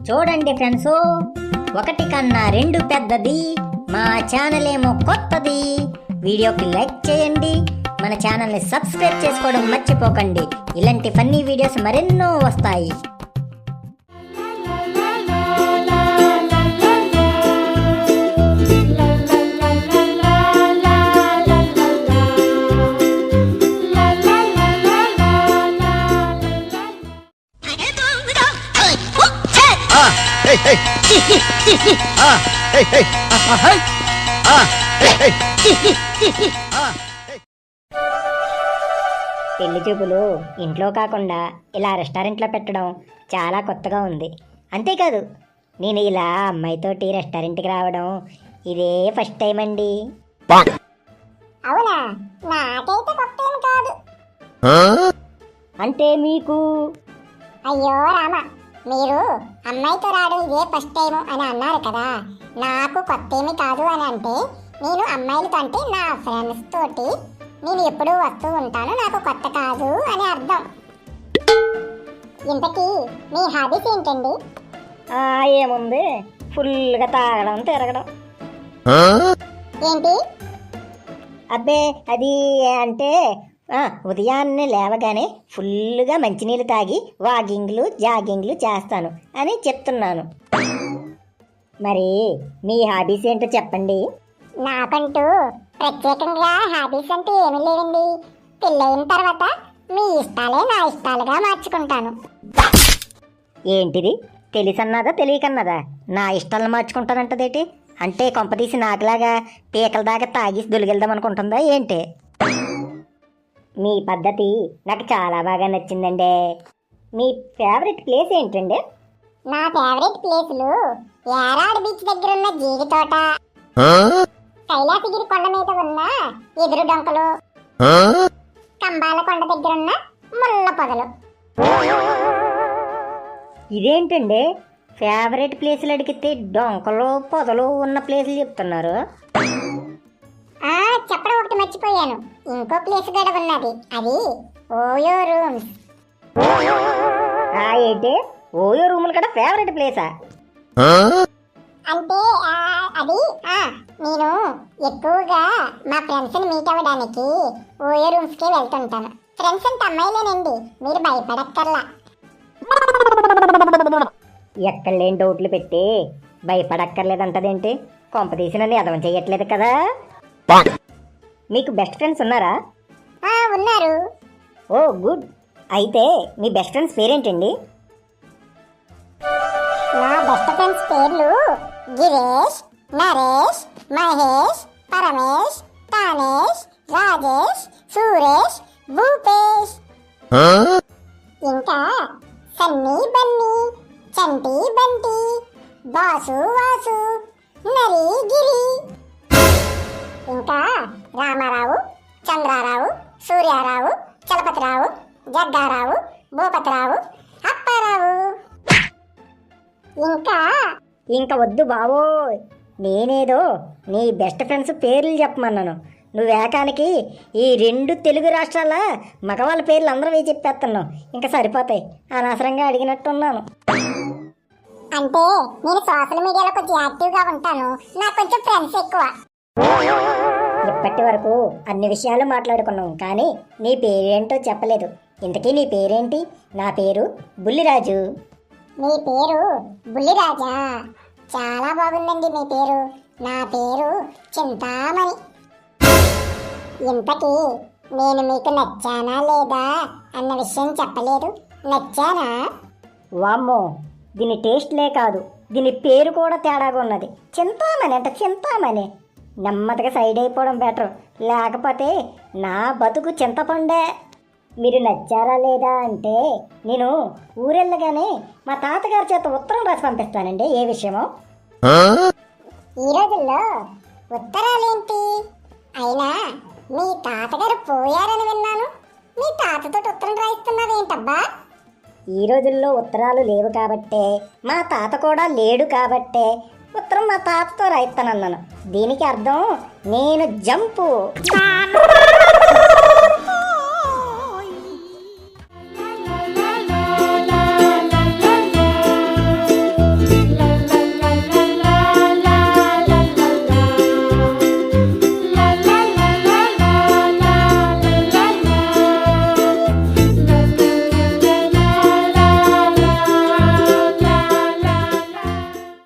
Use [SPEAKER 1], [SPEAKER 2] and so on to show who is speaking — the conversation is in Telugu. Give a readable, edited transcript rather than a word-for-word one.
[SPEAKER 1] చూడండి ఫ్రెండ్స్, ఒకటి కన్నా రెండు పెద్దది. మా ఛానల్ ఏమో కొత్తది. వీడియోకి లైక్ చేయండి, మన ఛానల్ని సబ్స్క్రైబ్ చేసుకోవడం మర్చిపోకండి. ఇలాంటి ఫన్నీ వీడియోస్ మరెన్నో వస్తాయి. పెళ్లి చూపులు ఇంట్లో కాకుండా ఇలా రెస్టారెంట్లో పెట్టడం చాలా కొత్తగా ఉంది. అంతేకాదు, నేను ఇలా అమ్మాయితోటి రెస్టారెంట్కి రావడం ఇదే ఫస్ట్ టైం అండి.
[SPEAKER 2] అవునా? నాకైతే కొత్త ఏం కాదు.
[SPEAKER 1] అంటే మీకు
[SPEAKER 2] అయ్యో రామ, మీరు అమ్మాయితో రావడం ఇదే ఫస్ట్ టైం అని అన్నారు కదా. నాకు కొత్త ఏమి కాదు అని అంటే, నేను అమ్మాయిలతో అంటే నా ఫ్రెండ్స్ తోటి నేను ఎప్పుడూ వస్తూ ఉంటాను, నాకు కొత్త కాదు అని అర్థం. ఇంతకీ మీ హాబీస్ ఏంటండి?
[SPEAKER 1] ఏముంది, ఫుల్గా తాగడం తిరగడం.
[SPEAKER 2] ఏంటి?
[SPEAKER 1] అబ్బే అది అంటే ఉదయాన్నే లేవగానే ఫుల్గా మంచినీళ్ళు తాగి వాకింగ్లు జాగింగ్లు చేస్తాను అని చెప్తున్నాను. మరి మీ హాబీస్ ఏంటో చెప్పండి.
[SPEAKER 2] నాకంటూ ప్రత్యేకంగా హాబీస్ అంటే ఏమీ లేవండి. పెళ్ళయిన తర్వాత మీ ఇష్టాలే నా ఇష్టాలుగా మార్చుకుంటాను.
[SPEAKER 1] ఏంటిది? తెలిసన్నదా తెలియకన్నదా నా ఇష్టాలను మార్చుకుంటానంటదేటి? అంటే కొంపతీసి నాకులాగా పీకల దాకా తాగేసి దొలిగెళ్దాం అనుకుంటుందా ఏంటి? మీ పద్ధతి నాకు చాలా బాగా నచ్చిందండి. మీ ఫేవరెట్ ప్లేస్ ఏంటండి?
[SPEAKER 2] నా ఫేవరెట్ ప్లేసులు యారాడు బీచ్ దగ్గర ఉన్న జీడి తోట, కైలాసగిరి కొండ మీద ఉన్న ఎదురు డొంకలు, కంబాల కొండ దగ్గర ఉన్న ముళ్ళ పొదలు.
[SPEAKER 1] ఇదేంటండి ఫేవరెట్ ప్లేసులు అడిగితే డొంకలు పొదలు ఉన్న ప్లేసులు చెప్తున్నారు?
[SPEAKER 2] చెప్పడం ఒకటి మర్చిపోయాను, ఇంకో ప్లేస్ కూడా ఉన్నది. అది ఓయో రూమ్స్.
[SPEAKER 1] ఏంటి ఓయో రూములు కూడా ఫేవరెట్ ప్లేసా?
[SPEAKER 2] అంటే అది నేను ఎక్కువగా మా ఫ్రెండ్స్ని మీట్ అవ్వడానికి ఓయో రూమ్స్కే వెళ్తుంటాను. ఫ్రెండ్స్ అంటే అమ్మాయిలేనండి, మీరు భయపడక్కర్లా.
[SPEAKER 1] ఎక్కడ లేని డౌట్లు పెట్టి భయపడక్కర్లేదంటదేంటి? కొంపతీసి నన్ను ఎదవం చెయ్యట్లేదు కదా. మీకు బెస్ట్ ఫ్రెండ్స్ ఉన్నారా?
[SPEAKER 2] ఉన్నారు.
[SPEAKER 1] ఓ గుడ్. అయితే మీ బెస్ట్ ఫ్రెండ్స్ పేరేంటండి?
[SPEAKER 2] నా బెస్ట్ ఫ్రెండ్స్ పేర్లు గిరీష్, నరేష్, మహేష్, పరమేష్, తానేష్, రాజేష్, సురేష్, భూపేష్. ఇంకా సన్నీ బన్నీ, చంటి బంటి, బాసు వాసు, నరి గిరి. ఇంకా రామారావు, చంద్రారావు, సూర్యారావు, చలపతిరావు, జగ్గారావు, భూపతిరావు, అప్పారావు.
[SPEAKER 1] ఇంకా వద్దు బావోయ్, నేనేదో నీ బెస్ట్ ఫ్రెండ్స్ పేర్లు చెప్పమన్నాను. నువ్వేకానికి ఈ 2 తెలుగు రాష్ట్రాల మగవాళ్ళ పేర్లు అందరూ చెప్పేస్తున్నావు. ఇంకా సరిపోతాయి, అనవసరంగా అడిగినట్టున్నాను.
[SPEAKER 2] అంటే నేను సోషల్ మీడియాలో కొంచెం యాక్టివ్గా ఉంటాను, నాకు కొంచెం ఫ్రెండ్స్ ఎక్కువ.
[SPEAKER 1] ఇప్పటి వరకు అన్ని విషయాలు మాట్లాడుకున్నాం, కానీ నీ పేరేంటో చెప్పలేదు. ఇంతకీ నీ పేరేంటి? నా పేరు బుల్లిరాజు.
[SPEAKER 2] మీ పేరు బుల్లిరాజా? చాలా బాగుందండి మీ పేరు. నా పేరు చింతామణి. ఇంతకీ నేను మీకు నచ్చానా లేదా అన్న విషయం చెప్పలేదు. నచ్చానా?
[SPEAKER 1] వామ్మో, దీని టేస్ట్లే కాదు, దీని పేరు కూడా తేడాగా ఉన్నది. చింతామణి అంట, చింతామణి. నెమ్మదిగా సైడ్ అయిపోవడం బెటర్, లేకపోతే నా బతుకు చింతపండే. మీరు నచ్చారా లేదా అంటే నేను ఊరెళ్ళగానే మా తాతగారి చేత ఉత్తరం రాసి పంపిస్తానండి. ఏ విషయమో?
[SPEAKER 2] ఈ రోజుల్లో ఉత్తరాలేంటి? అయినా మీ తాతగారు పోయారని విన్నాను. మీ తాతతో ఉత్తరం రాయిస్తున్నావేంటబ్బా?
[SPEAKER 1] ఈ రోజుల్లో ఉత్తరాలు లేవు కాబట్టే, మా తాత కూడా లేడు కాబట్టే ఉత్తరం మా తాతతో రాయిస్తానన్నాను. దీనికి అర్థం నేను జంపు.